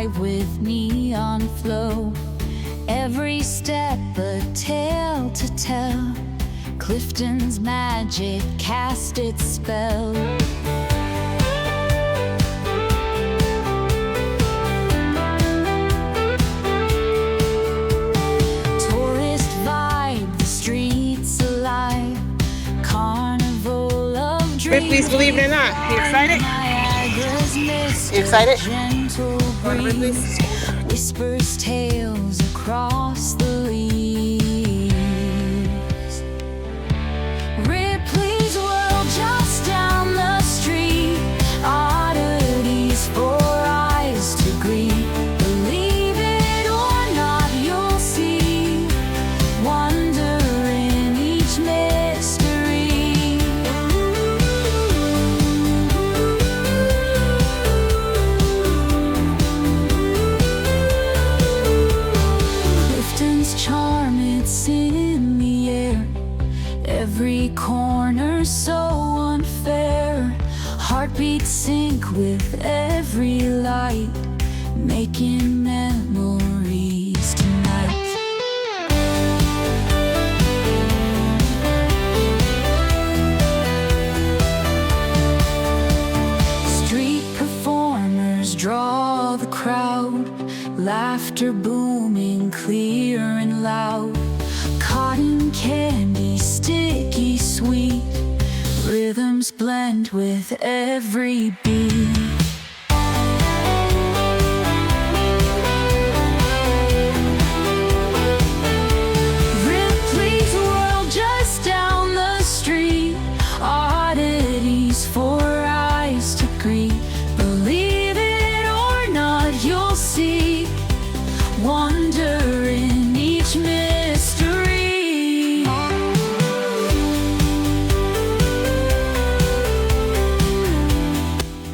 alive with neon flow. Every step a tale to tell. Clifton's magic cast its spell. Tourist vibe, the streets alive. Carnival of dreams. Ripley's Believe It or Not. You excited? Niagara's mist, You excited? gentle breeze whispers tales across the leaves. Ripley's world just down the street. Oddities for eyes to greet. Believe it or not, you'll see wonder in each mystery. Clifton's charm, it's in the air. Every corner so unfair. Heartbeats sync with every light, making memories tonight. Street performers draw the crowd, laughter booming clear and loud. Cotton candy, sticky sweet, rhythms blend with every beat. Ripley's world just down the street. Oddities for eyes to greet. Believe it or not, you'll see wonder in each mystery.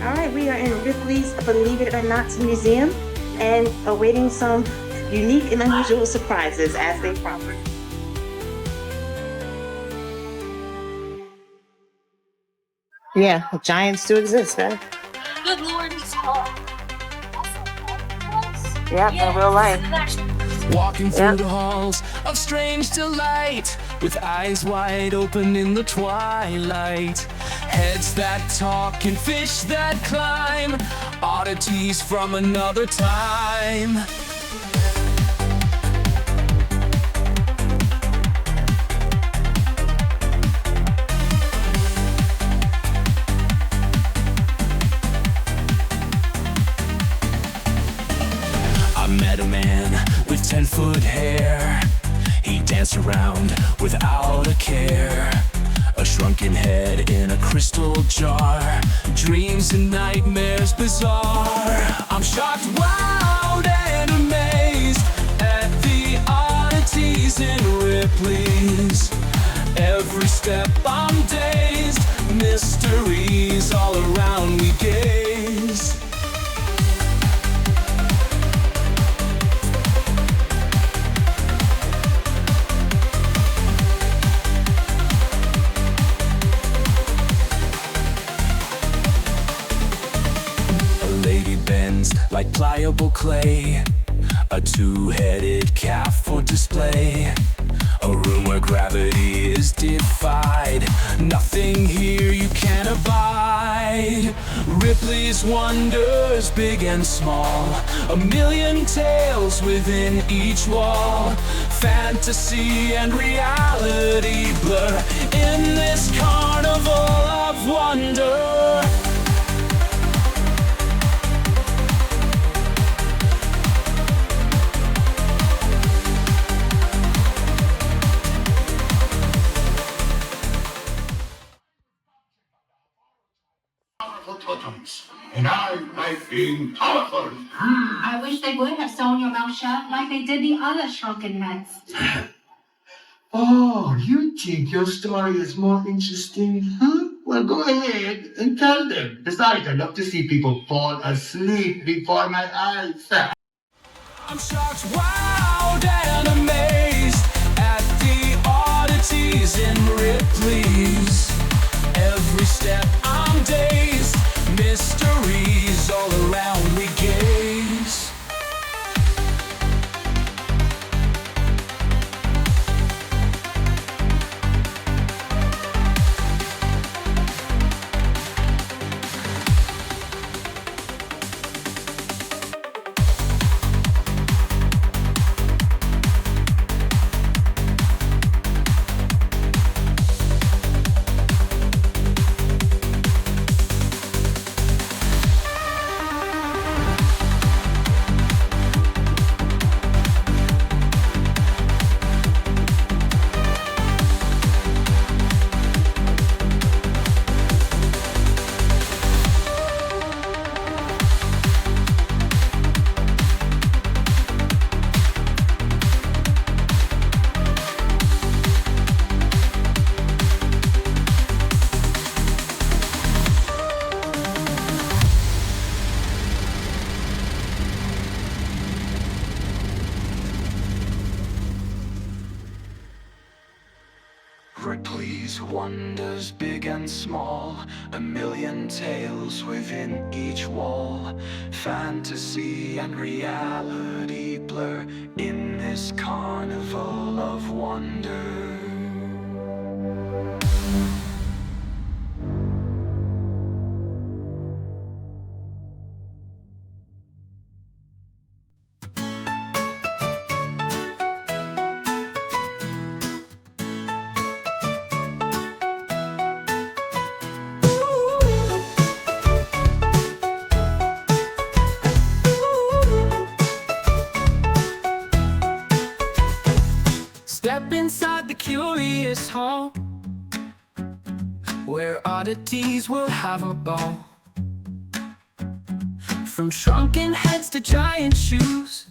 Alright, we are in Ripley's Believe It or Not Museum and awaiting some unique and unusual surprises as they promise. Yeah, giants do exist, right? Good Lord, he's tall. Yeah, in real life. Walking through Yeah. the halls of strange delight, with eyes wide open in the twilight. Heads that talk and fish that climb, oddities from another time. I met a man with 10-foot hair. He danced around without a care. A shrunken head in a crystal jar. Dreams and nightmares bizarre. I'm shocked, wowed, and amazed at the oddities in Ripley's. Every step I'm dazed. Mysteries all around we gaze. Lady bends like pliable clay, a two-headed calf for display. A room where gravity is defied, nothing here you can't abide. Ripley's wonders, big and small, a million tales within each wall. Fantasy and reality blur in this carnival of wonder. And I like being powerful. I wish they would have sewn your mouth shut like they did the other shrunken heads. Oh, you think your story is more interesting, huh? Well, go ahead and tell them. Besides, I love to see people fall asleep before my eyes. I'm shocked, wowed, and amazed at the oddities in Ripley's. Every step I'm dazed, mysteries all around we gaze. oddities, wonders big and small, a million tales within each wall. Fantasy and reality blur in this carnival of wonder. Step inside the curious hall, where oddities will have a ball. From shrunken heads to giant shoes,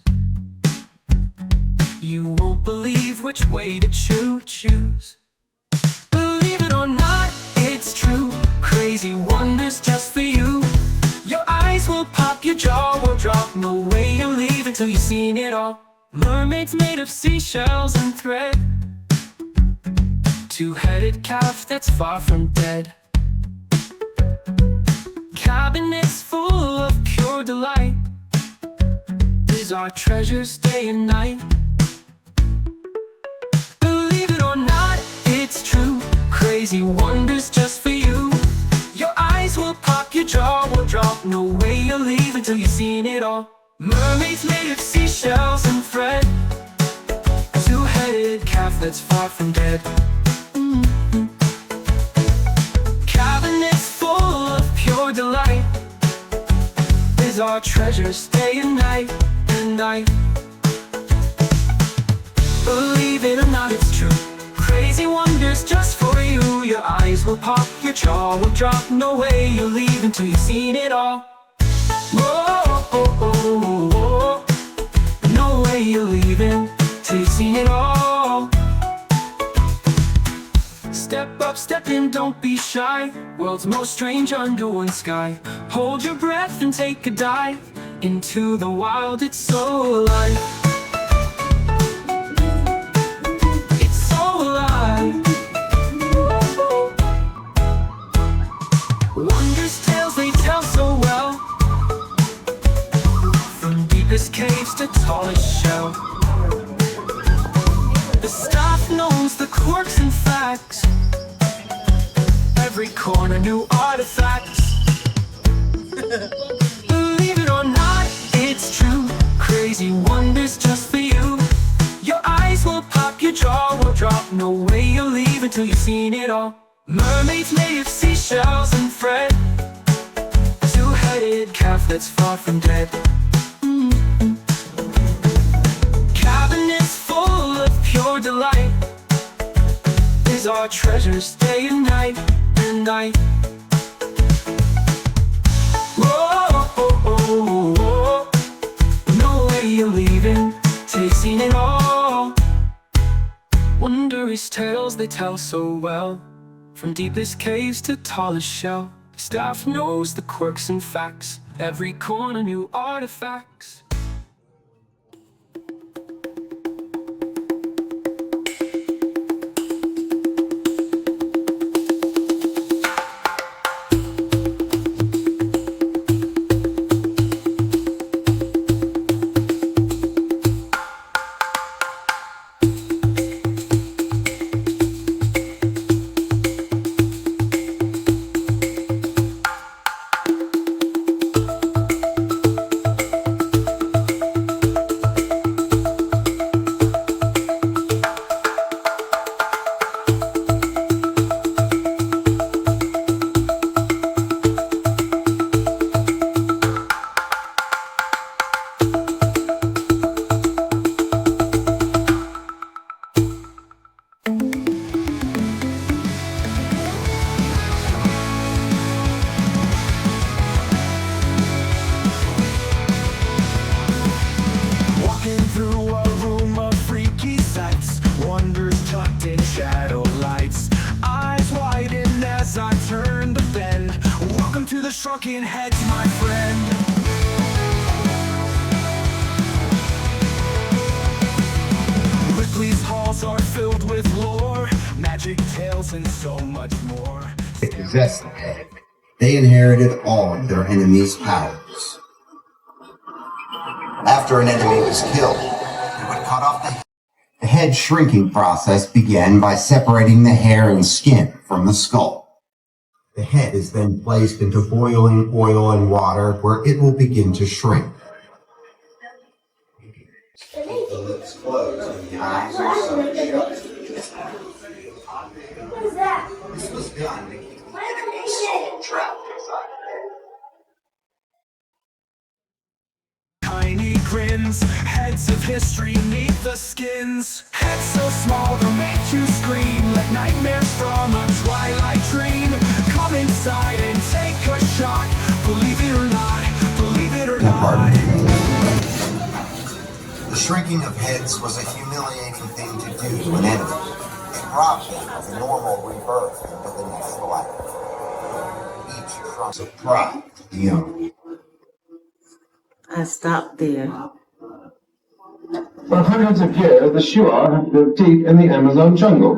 you won't believe which way to choose. Believe it or not, it's true. Crazy wonders just for you. Your eyes will pop, your jaw will drop. No way you'll leave until you've seen it all. Mermaids made of seashells and thread, two-headed calf that's far from dead. Cabinets full of pure delight, these are treasures day and night. Believe it or not, it's true. Crazy wonders just for you. Your eyes will pop, your jaw will drop. No way you'll leave until you've seen it all. Mermaids made of seashells and thread, two-headed calf that's far from dead. Cabinets full of pure delight, these are treasures day and night and night. Believe it or not, it's true. Crazy wonders just for you. Your eyes will pop, your jaw will drop. No way you'll leave until you've seen it all. Whoa, oh, oh, oh. No way you're leaving till you've seen it all. Step up, step in, don't be shy. World's most strange under one sky. Hold your breath and take a dive into the wild, it's so alive. It's so alive. Wonders tales they tell so well, from deepest caves to tallest shell. The staff knows the quirks and facts, every corner new artifacts. Believe it or not, it's true. Crazy wonders just for you. Your eyes will pop, your jaw will drop. No way you'll leave until you've seen it all. Mermaids made of seashells and thread, two-headed calf that's far from dead. Cabinets full of pure delight, these are treasures day and night and night. Whoa, oh, oh, oh. No way you're leaving till you've seen it all. Wondrous tales they tell so well, from deepest caves to tallest shell. The staff knows the quirks and facts, every corner new artifacts. the shrunken heads, my friend. Ripley's halls are filled with lore, magic tales, and so much more. They possessed the head. They inherited all of their enemies' powers. After an enemy was killed, they would cut off the head. The head shrinking process began by separating the hair and skin from the skull. The head is then placed into boiling oil and water where it will begin to shrink. The lips closed and the eyes are sewn shut. What is that? This was done to keep the enemy's soul trapped inside the head. Tiny grins, heads of history neath the skins. Heads so small they'll make you scream like nightmares from a twilight dream. Come inside and take a shot. Believe it or not, believe it or not. The shrinking of heads was a humiliating thing to do to an enemy. It robbed them of a normal rebirth into the next life. Each shrunk of pride to the owner. I stopped there. For hundreds of years, the Shuar have lived deep in the Amazon jungle.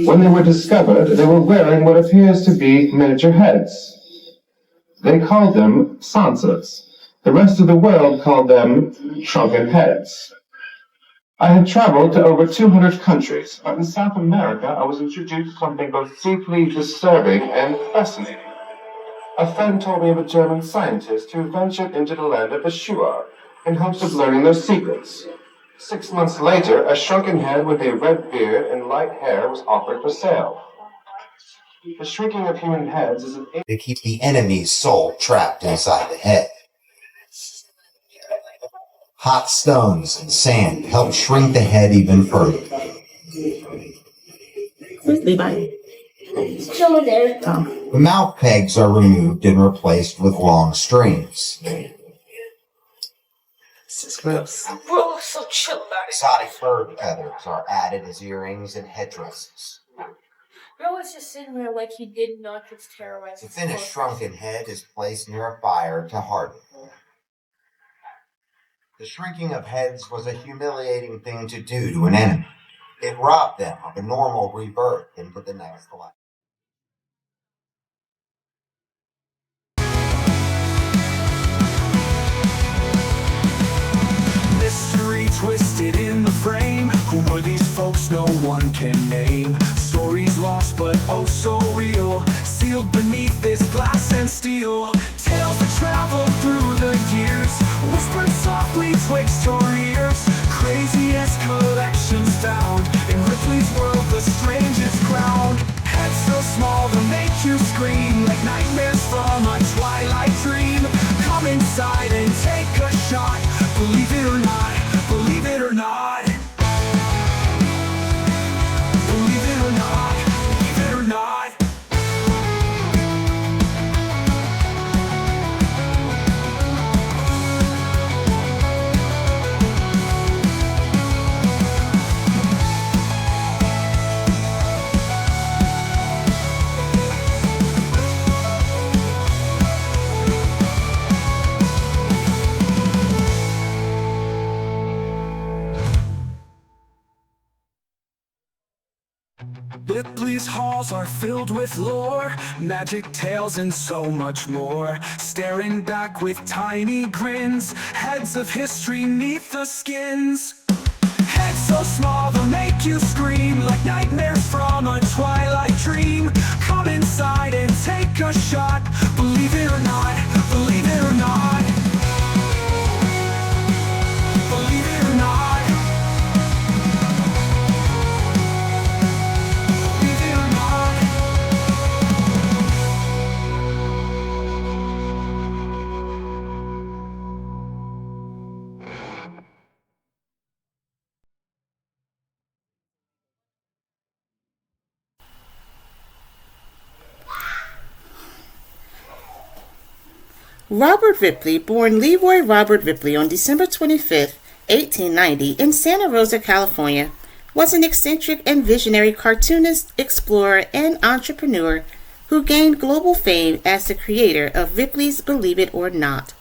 When they were discovered, they were wearing what appears to be miniature heads. They called them sansas. The rest of the world called them shrunken heads. I had traveled to over 200 countries, but in South America I was introduced to something both deeply disturbing and fascinating. A friend told me of a German scientist who ventured into the land of the Shuar in hopes of learning their secrets. 6 months later, a shrunken head with a red beard and light hair was offered for sale. The shrinking of human heads is an To keep the enemy's soul trapped inside the head. Hot stones and sand help shrink the head even further. Where's Levi? It's over there. Oh. The mouth pegs are removed and replaced with long strings. This is gross. Bro, so chill about it. Exotic bird feathers are added as earrings and headdresses. Bro was just sitting there like he did not get terrorized. The finished shrunken head is placed near a fire to harden. The shrinking of heads was a humiliating thing to do to an enemy. It robbed them of a normal rebirth into the next life. Mystery twisted in the frame. Who were these folks? No one can name. Stories lost but oh so real, sealed beneath this glass and steel. Tales that travel through the years, whispered softly twixt your ears. Craziest collections found in Ripley's world, the strangest ground. Heads so small they'll make you scream like nightmares from a twilight dream. Come inside and take a shot. Believe it or not, believe it or not. Believe it or not, believe it or not. Ripley's halls are filled with lore, magic tales and so much more. Staring back with tiny grins, heads of history neath the skins. Heads so small they'll make you scream like nightmares from a twilight dream. Come inside and take a shot. Believe it or not, believe it or not. Believe it or not. Robert Ripley, born Leroy Robert Ripley on December 25, 1890, in Santa Rosa, California, was an eccentric and visionary cartoonist, explorer, and entrepreneur who gained global fame as the creator of Ripley's Believe It or Not,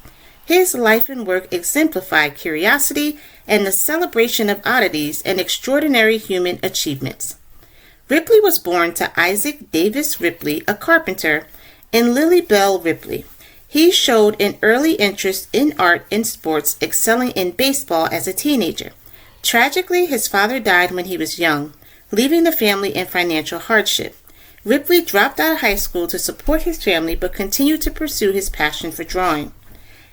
His life and work exemplify curiosity and the celebration of oddities and extraordinary human achievements. Ripley was born to Isaac Davis Ripley, a carpenter, and Lily Bell Ripley. He showed an early interest in art and sports, excelling in baseball as a teenager. Tragically, his father died when he was young, leaving the family in financial hardship. Ripley dropped out of high school to support his family but continued to pursue his passion for drawing.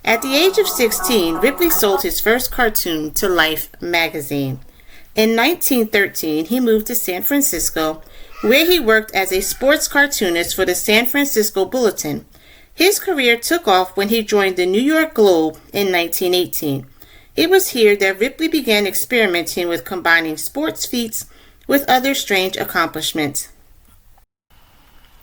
At the age of 16, Ripley sold his first cartoon to Life magazine. In 1913, he moved to San Francisco, where he worked as a sports cartoonist for the San Francisco Bulletin. His career took off when he joined the New York Globe in 1918. It was here that Ripley began experimenting with combining sports feats with other strange accomplishments.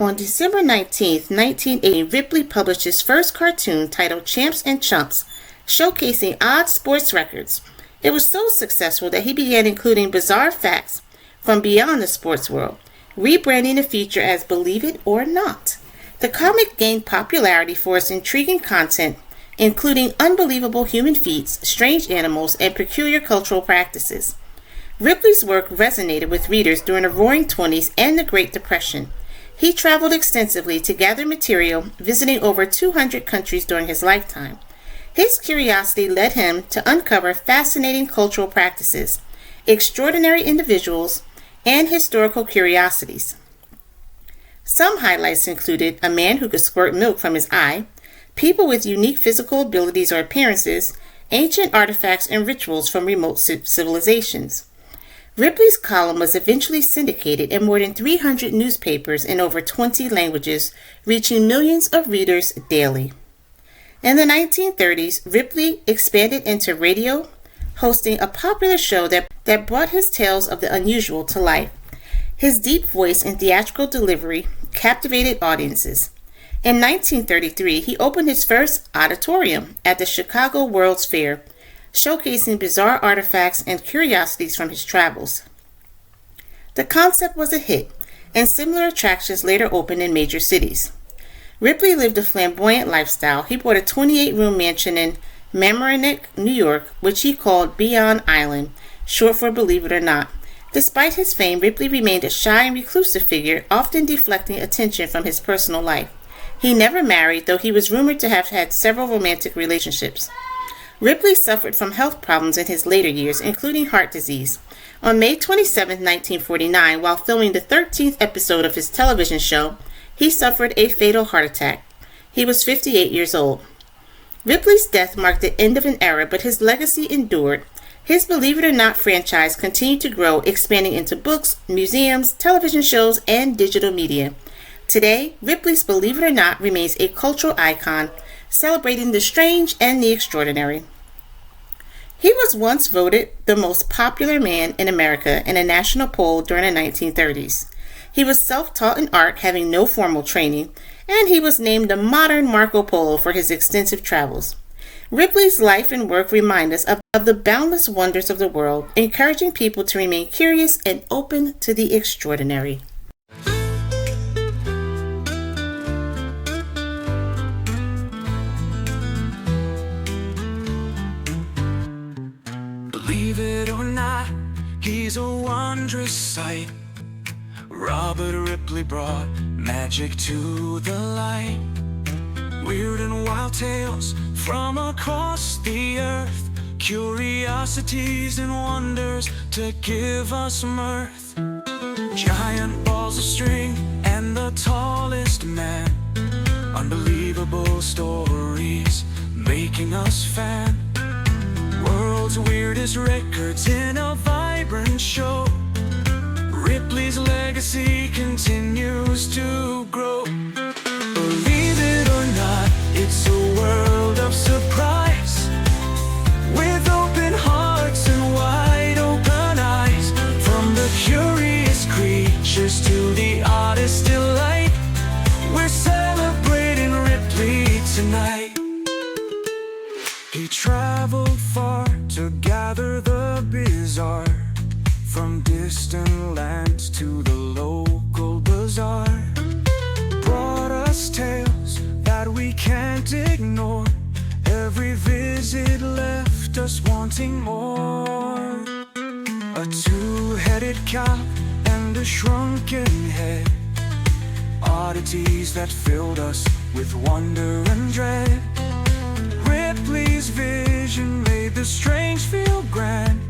On December 19, 1980, Ripley published his first cartoon titled Champs and Chumps, showcasing odd sports records. It was so successful that he began including bizarre facts from beyond the sports world, rebranding the feature as Believe It or Not. The comic gained popularity for its intriguing content, including unbelievable human feats, strange animals, and peculiar cultural practices. Ripley's work resonated with readers during the Roaring '20s and the Great Depression. He traveled extensively to gather material, visiting over 200 countries during his lifetime. His curiosity led him to uncover fascinating cultural practices, extraordinary individuals, and historical curiosities. Some highlights included a man who could squirt milk from his eye, people with unique physical abilities or appearances, ancient artifacts and rituals from remote civilizations. Ripley's column was eventually syndicated in more than 300 newspapers in over 20 languages, reaching millions of readers daily. In the 1930s, Ripley expanded into radio, hosting a popular show that brought his tales of the unusual to life. His deep voice and theatrical delivery captivated audiences. In 1933, he opened his first auditorium at the Chicago World's Fair, showcasing bizarre artifacts and curiosities from his travels. The concept was a hit, and similar attractions later opened in major cities. Ripley lived a flamboyant lifestyle. He bought a 28-room mansion in Mamaroneck, New York, which he called Beyond Island, short for Believe It or Not. Despite his fame, Ripley remained a shy and reclusive figure, often deflecting attention from his personal life. He never married, though he was rumored to have had several romantic relationships. Ripley suffered from health problems in his later years, including heart disease. On May 27, 1949, while filming the 13th episode of his television show, he suffered a fatal heart attack. He was 58 years old. Ripley's death marked the end of an era, but his legacy endured. His Believe It or Not franchise continued to grow, expanding into books, museums, television shows, and digital media. Today, Ripley's Believe It or Not remains a cultural icon, celebrating the strange and the extraordinary. He was once voted the most popular man in America in a national poll during the 1930s. He was self-taught in art, having no formal training, and he was named the modern Marco Polo for his extensive travels. Ripley's life and work remind us of the boundless wonders of the world, encouraging people to remain curious and open to the extraordinary. Believe it or not, he's a wondrous sight. Robert Ripley brought magic to the light. Weird and wild tales from across the earth, curiosities and wonders to give us mirth. Giant balls of string and the tallest man, unbelievable stories making us fan. World's weirdest records in a vibrant show. Ripley's legacy continues to grow. Believe it or not, it's a world of surprise, with open hearts and wide open eyes. From the curious creatures to the oddest delight, we're celebrating Ripley tonight. He traveled far to gather the bizarre, from distant lands to the local bazaar. Brought us tales that we can't ignore, Every visit left us wanting more. A two-headed cop and a shrunken head, oddities that filled us with wonder and dread. Ripley's vision made the strange feel grand.